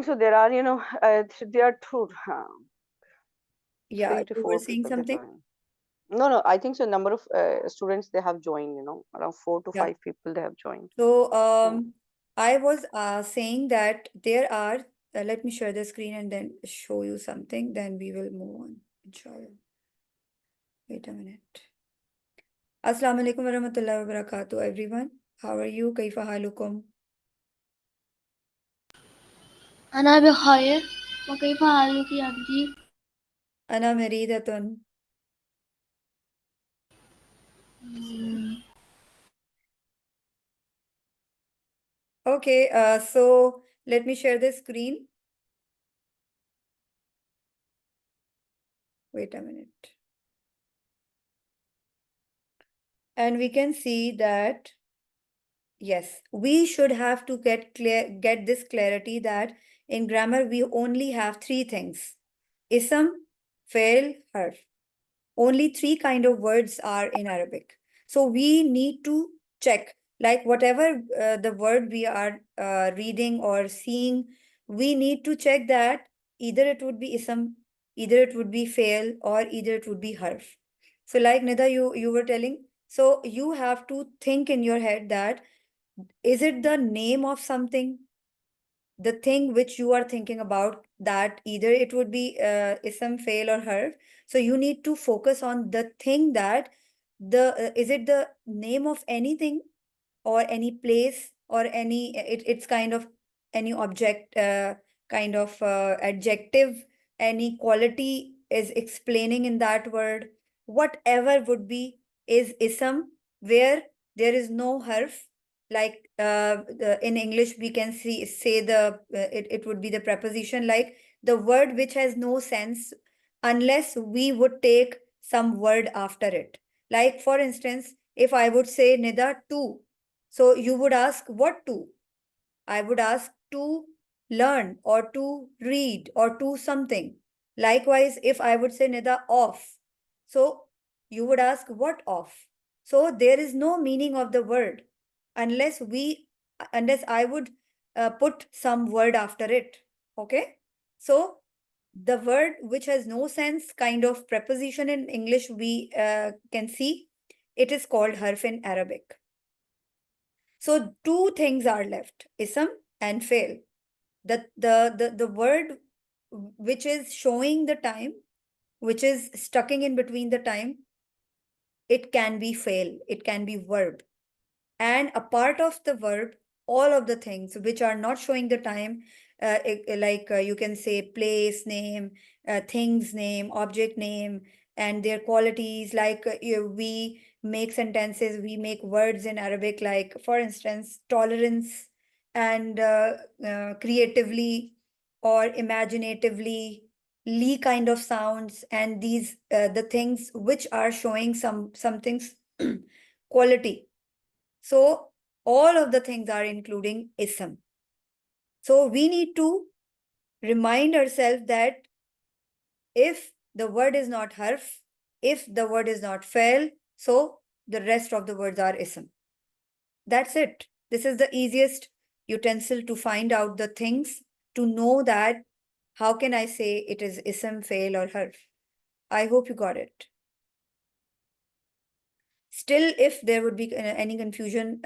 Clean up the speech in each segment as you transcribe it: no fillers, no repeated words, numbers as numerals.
So there are, there are two, Yeah, 3 to you were 4 saying people that something? join. No, I think so. Number of students they have joined, around 4 to Yeah. 5 people they have joined. So, Hmm. I was saying that there are, let me share the screen and then show you something, then we will move on, inshallah. Wait a minute. Assalamu alaikum warahmatullahi wabarakatuh, everyone. How are you? Kaifa halukum? أنا بخير وكيف حالك أنت؟ Ana maridatun. Okay, so let me share the screen. Wait a minute. And we can see that, yes, we should have to get this clarity that in grammar we only have three things: ism, fail, harf. Only three kind of words are in Arabic. So we need to check, like whatever the word we are reading or seeing, we need to check that either it would be ism, either it would be fail, or either it would be harf. So like Nida, you were telling, so you have to think in your head that is it the name of something, the thing which you are thinking about, that either it would be ism, fail, or harf. So you need to focus on the thing, that the is it the name of anything or any place or any it's kind of any object, kind of adjective, any quality is explaining in that word, whatever would be, is ism, where there is no harf, like in English we can say it would be the preposition, like the word which has no sense unless we would take some word after it. Like for instance, if I would say Nida to, so you would ask what to? I would ask to learn or to read or to something. Likewise, if I would say Nida off, so you would ask what off? So there is no meaning of the word unless I would put some word after it. Okay. So the word which has no sense, kind of preposition in English, we can see it is called harf in Arabic. So two things are left: ism and fail. The word which is showing the time, which is stucking in between the time, it can be fail, it can be verb. And a part of the verb, all of the things which are not showing the time, like you can say place name, things name, object name, and their qualities, like we make sentences, we make words in Arabic, like for instance tolerance, and creatively or imaginatively, li kind of sounds, and these the things which are showing some things quality. So all of the things are including ism. So we need to remind ourselves that if the word is not harf, if the word is not fail, so the rest of the words are ism. That's it. This is the easiest utensil to find out the things, to know that how can I say it is ism, fail, or harf. I hope you got it. Still, if there would be any confusion,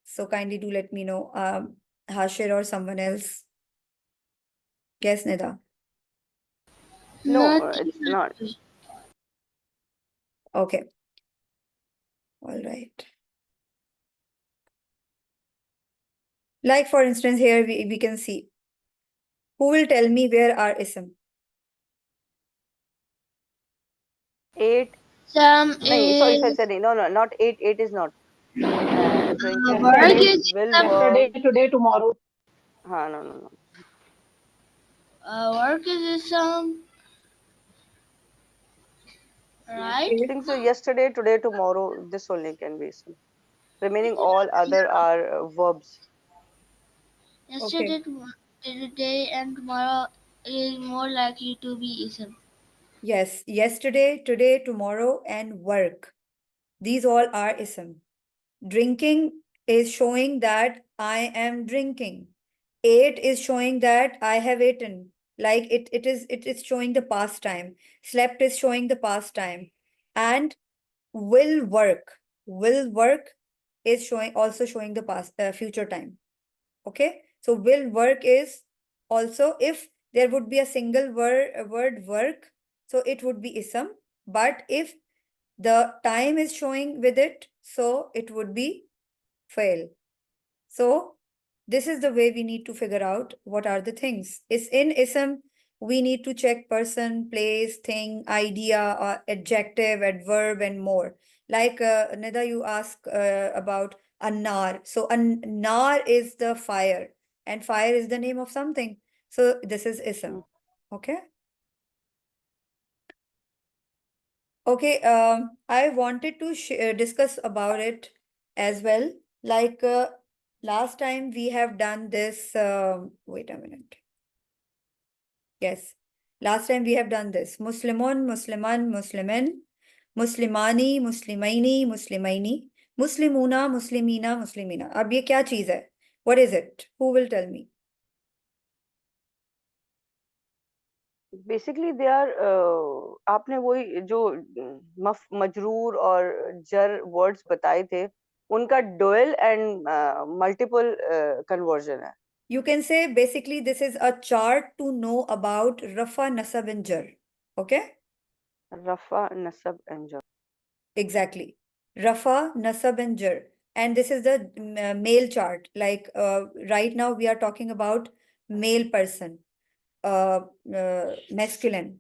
so kindly do let me know, Hashir or someone else. Yes, Nida. No, Not it's not. Okay. All right. Like for instance, here we can see. Who will tell me where are ism? 8. Sam No, is sorry. No, not 8. 8 is not. Drinking work is Yesterday, is will Sam. work. today, tomorrow. No. Work is Sam, right? I think so. Yesterday, today, tomorrow. This only can be some. Remaining all other are verbs. Okay. Yesterday, today, and tomorrow is more likely to be ism. Yes. Yesterday, today, tomorrow, and work. These all are ism. Drinking is showing that I am drinking. Ate is showing that I have eaten. Like it is showing the past time. Slept is showing the past time. And will work. Will work is also showing the past future time. Okay. So will work is also, if there would be a single word work, so it would be ism. But if the time is showing with it, so it would be fail. So this is the way we need to figure out what are the things. Is in ism, we need to check person, place, thing, idea, adjective, adverb, and more. Like Nida, you ask about annar. So annar is the fire, and fire is the name of something. So this is ism. Okay. Okay, I wanted to discuss about it as well. Like last time we have done this. Wait a minute. Yes, last time we have done this. Muslimun, Musliman, Muslimin, Muslimani, Muslimaini, Muslimaini, Muslimuna, Muslimina, Muslimina. अब ये क्या चीज है? What is it? Who will tell me? Basically they are आपने वही जो मजरूर और जर वर्ड्स बताए थे, उनका डुअल एंड मल्टीपल कन्वर्जन है. You can say basically this is a chart to know about Rafa, Nasab, and Jar. Okay? रफा नसब एंड जर. Exactly. Rafa, Nasab, and Jar. And this is the male chart. Like right now we are talking about male person, masculine.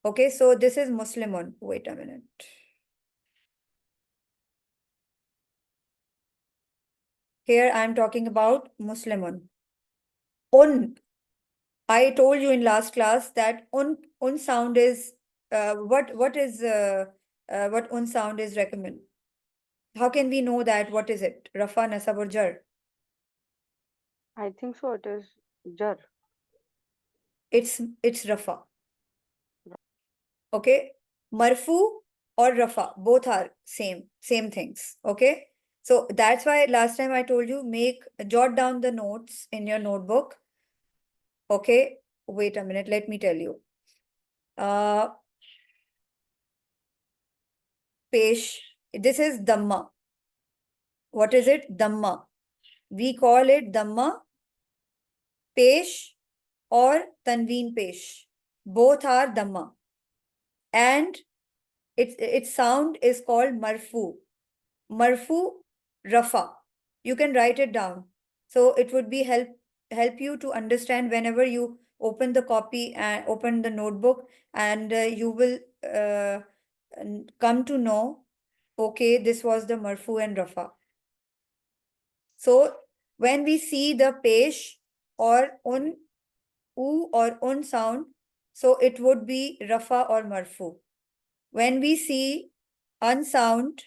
Okay, so this is Muslimun. Wait a minute. Here I'm talking about Muslimun. Un. I told you in last class that un sound is what is what un sound is recommend. How can we know that? What is it? Rafa, Nasab, or Jar? I think so it is जर. It's Rafa. Okay. Marfu or Rafa, both are same things. Okay. So that's why last time I told you, jot down the notes in your notebook. Okay. Wait a minute. Let me tell you. Pesh. This is Dhamma. What is it? Dhamma. We call it Dhamma, Pesh, or Tanveen Pesh. Both are Dhamma. And its sound is called Marfu. Marfu, Rafa. You can write it down. So it would be help you to understand whenever you open the copy and open the notebook, and you will come to know, okay, this was the Marfu and Rafa. So when we see the pesh or un, u or un sound, so it would be Rafa or Marfu. When we see unsound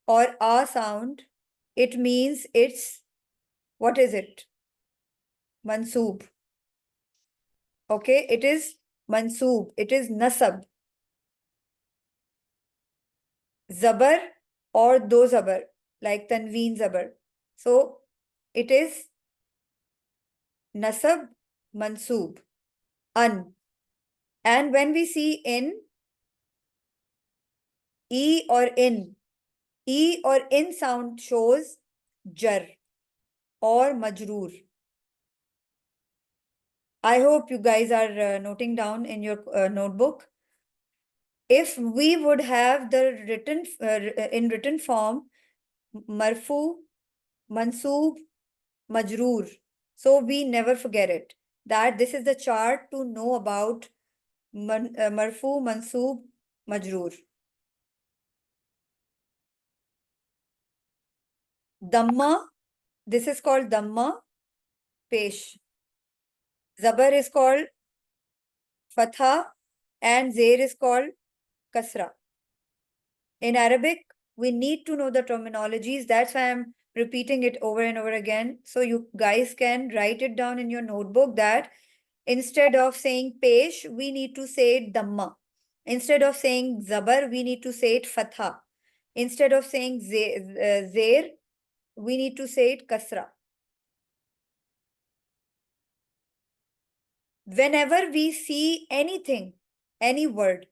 or a sound, it means it's, what is it? Mansoob. Okay, it is mansoob. It is nasab. Zabar or do zabar, like tanveen zabar. So it is nasab, mansoob, an. And when we see in, e or in sound shows jar or majroor. I hope you guys are noting down in your notebook. If we would have the written in written form, marfu, mansoob, majroor, so we never forget it. That this is the chart to know about marfu, mansoob, majroor. Dhamma, this is called Dhamma, pesh. Zabar is called Fatha, and Zair is called Kasra. In Arabic, we need to know the terminologies. That's why I'm repeating it over and over again. So you guys can write it down in your notebook that instead of saying pesh, we need to say it Dhamma. Instead of saying Zabar, we need to say it Fatha. Instead of saying Zair, we need to say it Kasra. whenever we see anything, any word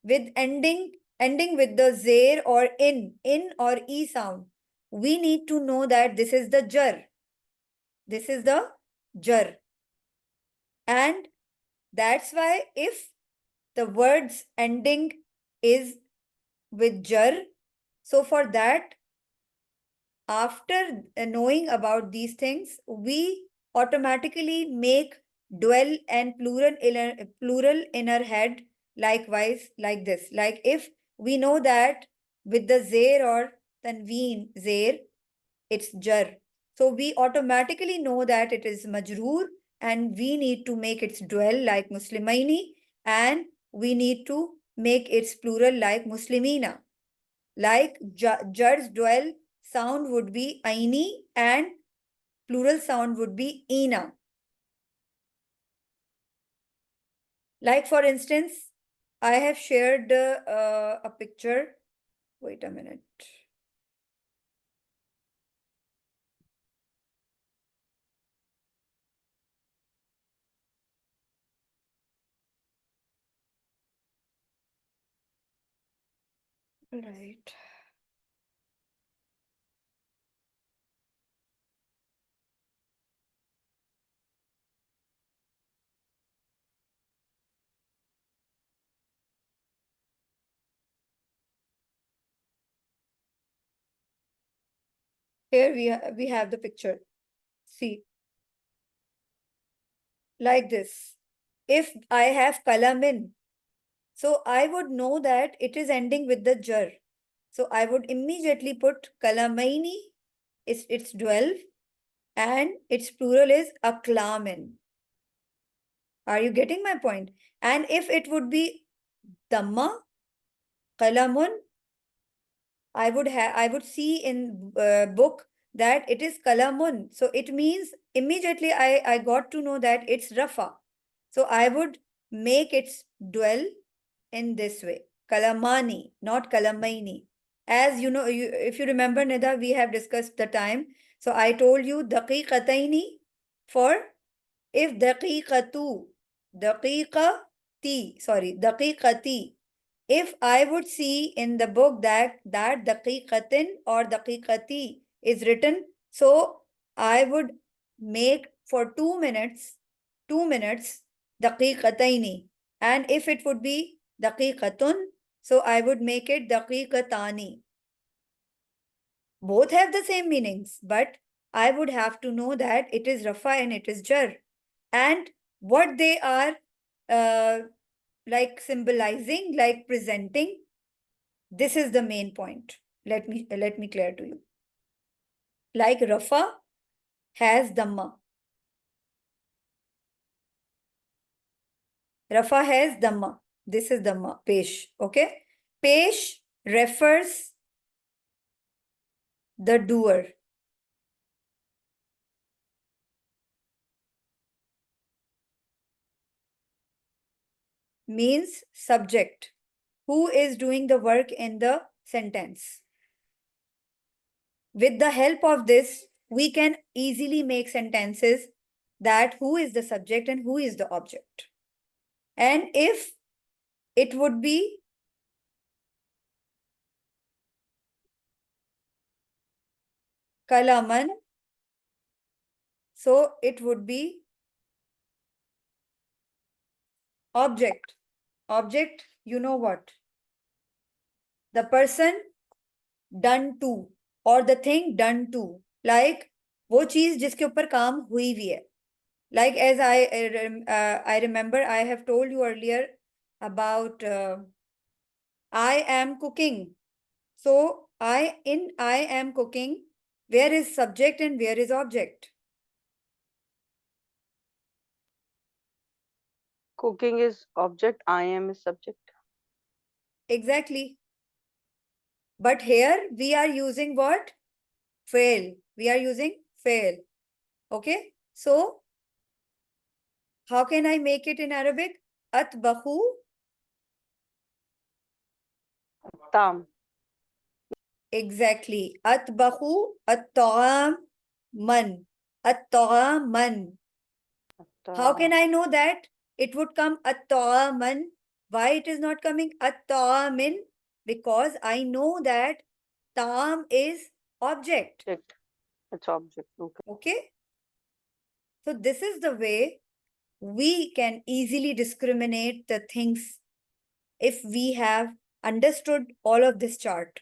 with ending with the zair or in or e sound, we need to know that this is the jar. This is the jar. And that's why if the words ending is with jar, so for that, after knowing about these things, we automatically make dual and plural in our head likewise like this. Like if we know that with the zair or tanween zair, it's jar. So we automatically know that it is majroor and we need to make its dual like muslimaini, and we need to make its plural like muslimina. Like jar's dual sound would be aini and plural sound would be ina. Like for instance, I have shared a picture. Wait a minute. Right. Here we have the picture. See, like this. If I have kalamin, so I would know that it is ending with the jar. So I would immediately put kalamaini, it's 12, and its plural is aklamin. Are you getting my point? And if it would be dhamma, kalamun, I would see in book that it is kalamun. So it means immediately I got to know that it's rafa. So I would make its dual in this way. Kalamani, not kalamaini. As you know, if you remember, Nida, we have discussed the time. So I told you daqiqataini for if daqiqatu, daqiqati. If I would see in the book that daqiqatin or daqiqati is written, so I would make for 2 minutes daqiqataini. And if it would be daqiqatun, so I would make it daqiqatani. Both have the same meanings, but I would have to know that it is rafa and it is jar. And what they are like symbolizing, like presenting, this is the main point. Let me clear to you. Like rafa has dhamma. Rafa has dhamma. This is dhamma, pesh. Okay. Pesh refers the doer. Means subject. Who is doing the work in the sentence? With the help of this, we can easily make sentences that who is the subject and who is the object. And if it would be kalaman, so it would be object. Object, you know what? The person done to or the thing done to. Like वो चीज जिसके ऊपर काम हुई हुई है. Like as I remember, I have told you earlier about I am cooking. So I am cooking, where is subject and where is object? Cooking is object, I am is subject. Exactly. But here we are using what? Fail. We are using fail. Okay. So how can I make it in Arabic? Atbahu. Tam. Exactly. Atbahu at-ta'am man. At-ta'am man. How can I know that? It would come ataman. Why it is not coming atamin? Because I know that tam is object. Object. It's object. Okay. Okay. So this is the way we can easily discriminate the things if we have understood all of this chart.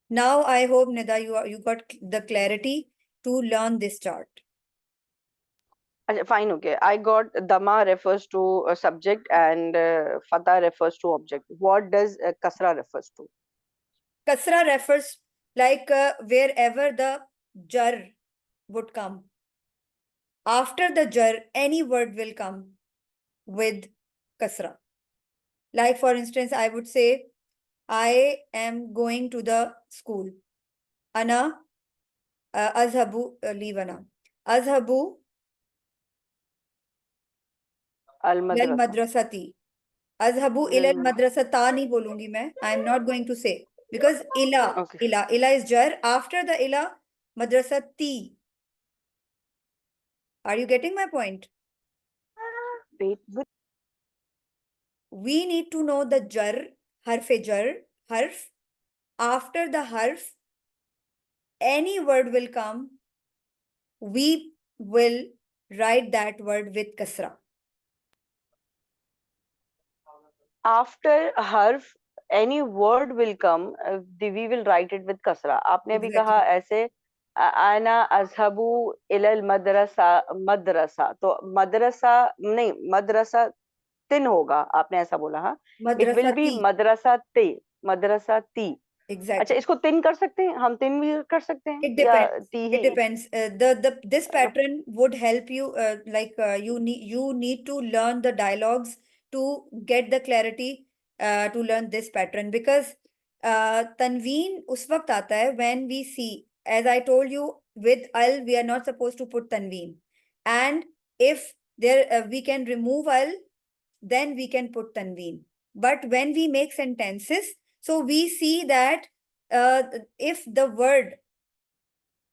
Now I hope, Nida, you got the clarity to learn this chart. Fine, okay. I got Dama refers to a subject and Fatah refers to object. What does Kasra refers to? Kasra refers like wherever the jar would come. After the jar, any word will come with kasra. Like for instance, I would say, I am going to the school. Ana azhabu, leave ana. Azhabu Al ilal madrasa. madrasati. Azhabu ilal madrasata nahi bolungi main. I am not going to say. Because Okay. ila is jar. After the ila, madrasati. Are you getting my point? Wait. We need to know the jar, jar, harf. After the harf, any word will come. We will write that word with kasra. After harf, any word will come. We will write it with kasra. आपने भी कहा Exactly. ऐसे आना अजहबू इलल मदरसा मदरसा तो मदरसा नहीं मदरसा तिन होगा आपने ऐसा बोला हाँ इट विल बी Madrasati. मदरसा ती अच्छा Exactly. इसको तिन कर सकते हैं हम तिन भी कर सकते हैं It या depends. ती It he depends. This pattern would help you. You need to learn the dialogues to get the clarity. To learn this pattern because tanveen us waqt aata hai when we see, as I told you, with al we are not supposed to put tanveen, and if there we can remove al, then we can put tanveen. But when we make sentences, so we see that if the word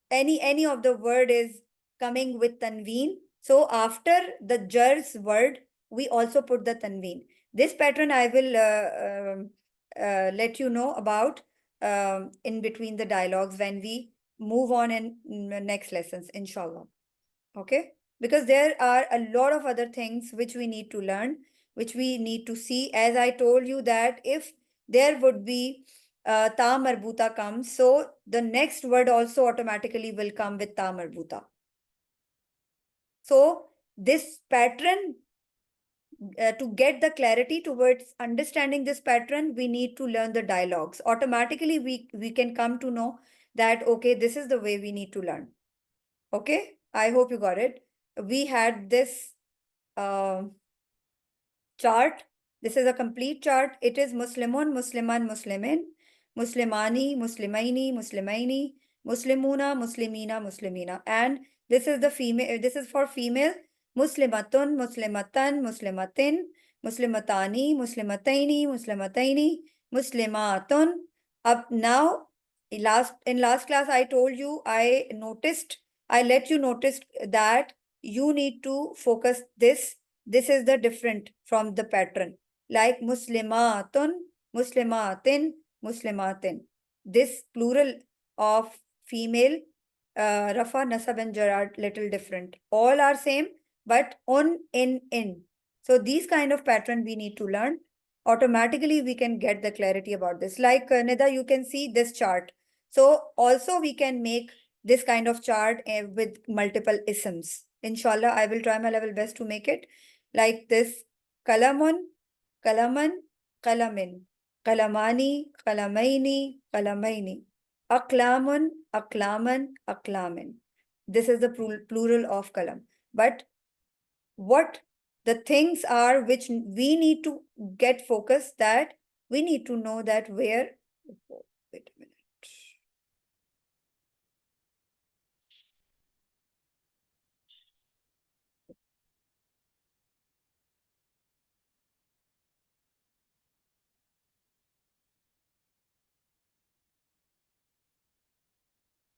any of the word is coming with tanveen, so after the jar's word we also put the tanveen. This pattern I will let you know about in between the dialogues when we move on in next lessons, inshallah. Okay, because there are a lot of other things which we need to learn, which we need to see. As I told you that if there would be ta marbuta comes, so the next word also automatically will come with ta marbuta. So this pattern, to get the clarity towards understanding this pattern, we need to learn the dialogues. Automatically, we can come to know that, okay, this is the way we need to learn. Okay, I hope you got it. We had this chart. This is a complete chart. It is Muslimun, Musliman, Muslimin, Muslimani, Muslimaini, Muslimaini, Muslimuna, Muslimina, Muslimina. And this is the female, this is for female. Muslimatun, Muslimatan, Muslimatin, Muslimatani, Muslimataini, Muslimataini, Muslimatun. Up now, in last class, I told you, I let you notice that you need to focus this. This is the different from the pattern. Like Muslimatun, Muslimatin, Muslimatin. This plural of female, Rafa, Nasab and Jar are little different. All are same, but on, in. So these kind of pattern we need to learn. Automatically we can get the clarity about this. Like Nida, you can see this chart. So also we can make this kind of chart with multiple isms. Inshallah, I will try my level best to make it like this: kalamun, kalaman, kalamin, kalamani, kalamaini, kalamaini, aklamun, aklaman, aklamin. This is the plural of kalam. But what the things are which we need to get focused, that we need to know that where, wait a minute.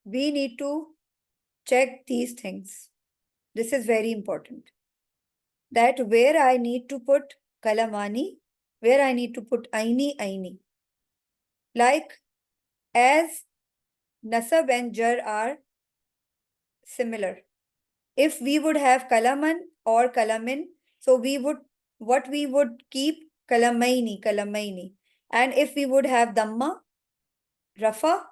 We need to check these things. This is very important. that where I need to put kalamani, where I need to put aini. Like as nasab and jar are similar. If we would have kalaman or kalamin, so what we would keep kalamaini. And if we would have dhamma, rafa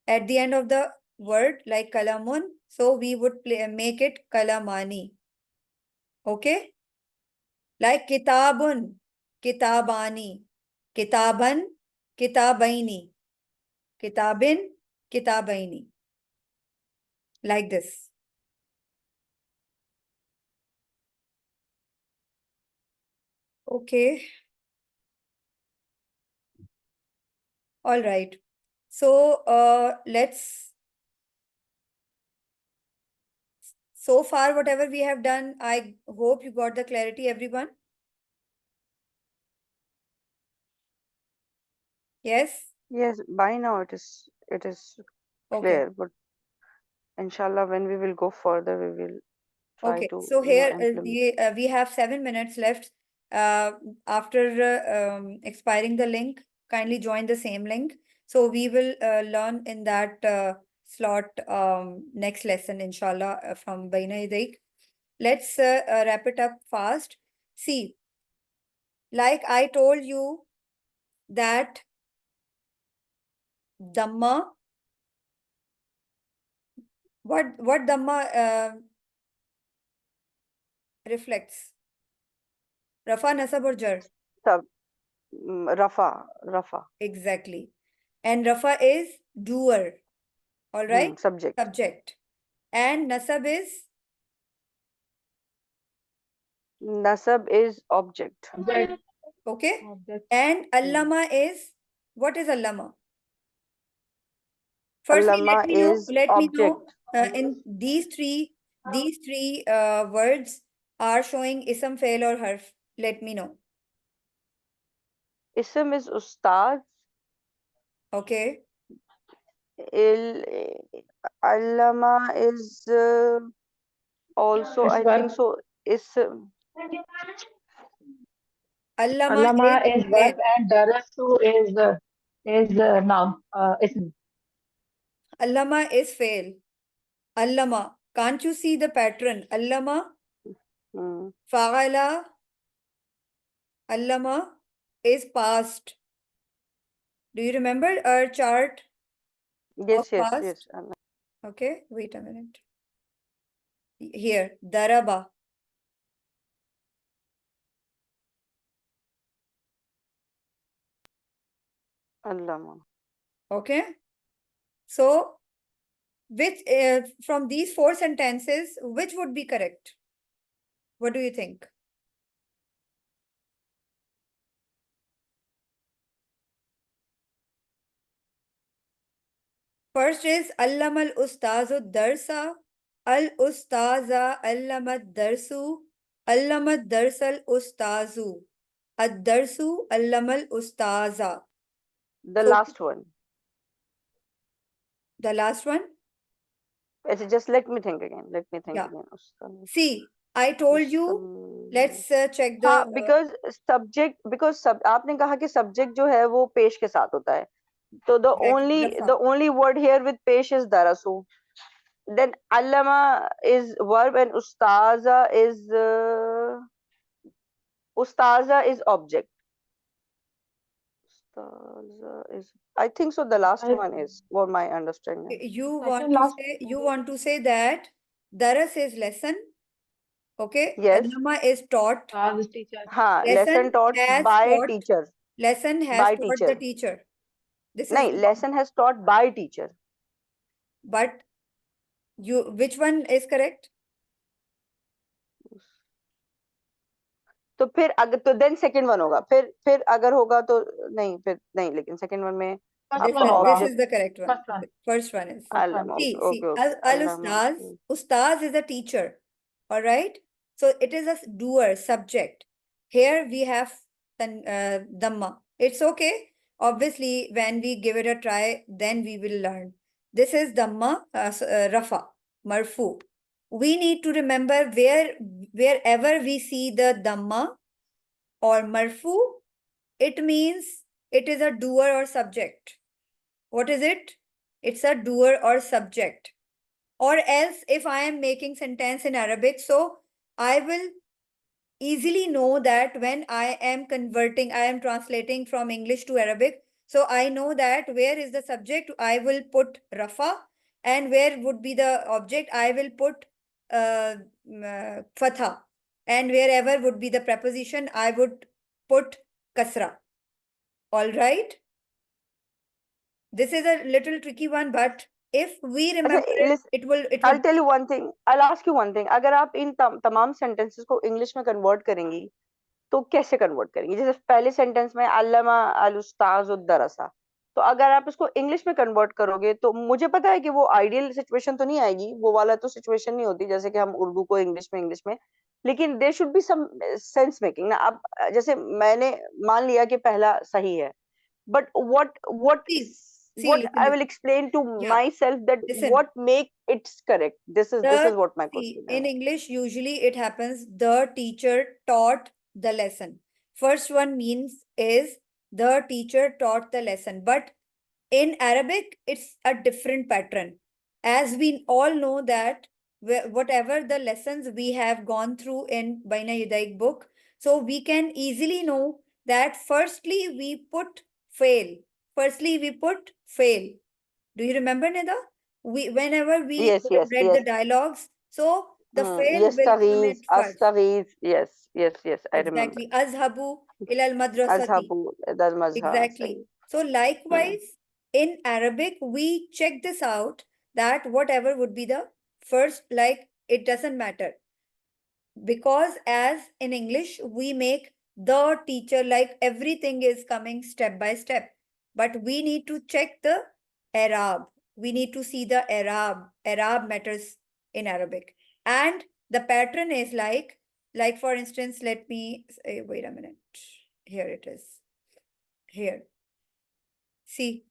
at the end of the word like kalamun, so we would make it kalamani. Okay? Like kitabun, kitabani, kitaban, kitabaini, kitabin, kitabaini. Like this. Okay. All right. So so far whatever we have done, I hope you got the clarity, everyone. Yes? Yes, by now it is Okay. clear, but inshallah when we will go further, we will try Okay. to, So you know, here implement. we have 7 minutes left. After expiring the link, kindly join the same link. So we will learn in that slot next lesson, inshallah, from Baina Yadayk. Let's wrap it up fast. See, like I told you that Dhamma, what Dhamma reflects? Rafa, Nasab or Jar? Sub, Rafa. Exactly. And Rafa is doer. All right? Subject. Subject. And Nasab is Nasab is object. Object. okay. Object. And Allama is what is Allama? Firstly, Allama is let me know object. in these three words are showing ism, fail or harf. Let me know. Ism is ustad. Okay. Allama is also, I think so. Ism. Allama Allama is fail. verb and darasu is noun. Ism. Allama is fail. Allama. Can't you see the pattern? Allama, Hmm. fa'ala, allama is past. Do you remember our chart of Yes. past? Okay, wait a minute. Here, daraba. Allama. Okay. So, which from these 4 sentences, which would be correct? What do you think? First is allama al-ustazu darsa, al-ustaza allama darsu, allama darsa al-ustazu, ad-darsu allama al-ustaza. The So, last one. the last one? Just let me think again. Yeah. again. See, I told you, let's check the हाँ, because subject, आपने कहा कि subject जो है वो पेश के साथ होता है, तो the only word here with pesh is darasu. Then allama is verb and ustaza is object. Ustaza is, I think so. The last one is what my understanding. you Second want to say that daras is lesson, okay? Yes. Allama is taught. Ustaz, teacher. हाँ, lesson taught by teacher. Lesson has taught the teacher. This is नहीं, lesson has taught by teacher. But which one is correct? तो फिर अगर तो then second one होगा, फिर अगर होगा तो नहीं, फिर नहीं, लेकिन second one में This is the correct one. First one is. Allama. See, Okay. al-ustaz. Ustaz is a teacher. All right. So it is a doer, subject. Here we have dhamma. It's okay. Obviously, when we give it a try, then we will learn. This is dhamma, rafa, marfu. we need to remember wherever we see the Dhamma or Marfu, it means it is a doer or subject. What is it? It's a doer or subject. Or else, if I am making sentence in Arabic, so I will easily know that when I am converting, I am translating from English to Arabic. So I know that where is the subject, I will put Rafa, and where would be the object, I will put Fatha. And wherever would be the preposition, I would put Kasra. All right? This is a little tricky one, but if we remember it will I'll tell you one thing. I'll ask you one thing. अगर आप इन तमाम sentences को English में convert करेंगी, तो कैसे convert करेंगी? जैसे पहले sentence में अल्लमा अल उस्ताज़ उद्दरसा, तो अगर आप इसको English में convert करोगे, तो मुझे पता है कि वो ideal situation तो नहीं आएगी, वो वाला तो situation नहीं होती, जैसे कि हम उर्दू को English में, लेकिन there should be some sense making ना. अब जैसे मैंने मान लिया कि पहला सही है, but what I will explain to myself that what make it correct. This is what my question is. In English, usually it happens the teacher taught the lesson. First one means is the teacher taught the lesson. But in Arabic, it's a different pattern. As we all know that whatever the lessons we have gone through in Baina Yudaik book, so we can easily know that firstly we put fail. Firstly, we put fail. Do you remember, Nida? Whenever we read the dialogues, so the fail will come in first. Yes, I remember. Exactly. Azhabu ilal madrasati. Exactly. So likewise, in Arabic, we check this out that whatever would be the first, like it doesn't matter. Because as in English, we make the teacher, like everything is coming step by step. But we need to check the Arab. We need to see the Arab. Arab matters in Arabic. And the pattern is like for instance, let me say, wait a minute. Here it is. Here. See.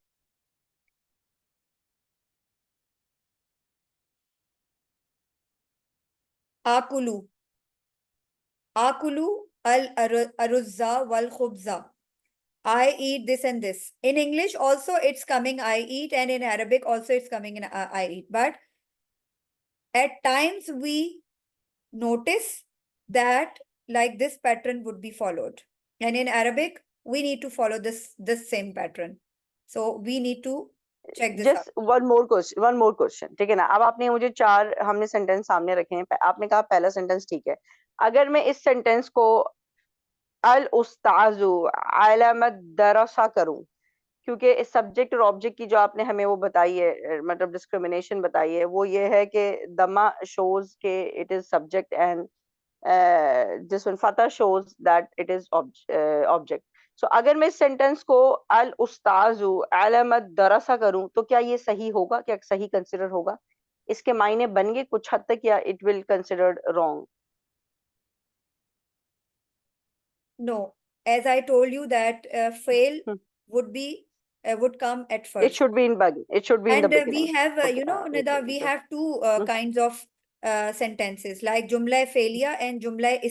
Akulu. Akulu al-aruzza wal-khubza. I eat this and this. In English also it's coming I eat, and in Arabic also it's coming in I eat. But at times we notice that like this pattern would be followed. And in Arabic, we need to follow this same pattern. So we need to check this Just out. One more question. ठीक है ना? अब आपने मुझे 4 हमने sentence सामने रखे हैं. आपने कहा पहला sentence ठीक है. अगर मैं इस sentence को अल उस्ताजु अलमत दरसा करूं, क्योंकि इस सब्जेक्ट और ऑब्जेक्ट की जो आपने हमें वो बताई है, मतलब डिस्क्रिमिनेशन बताई है, वो ये है कि दमा शोज के it is subject and this one फता shows that it is object. So अगर मैं इस सेंटेंस को अल उस्ताजु अलमत दरसा करूं, तो क्या ये सही होगा? क्या सही कंसिडर होगा? इसके मायने बन गए कुछ हद तक, या it will considered wrong? No, as I told you that fail would come at first. It should be in beginning. It should be in the beginning. And we have, Nida, we have two kinds of sentences like jumla failure and jumla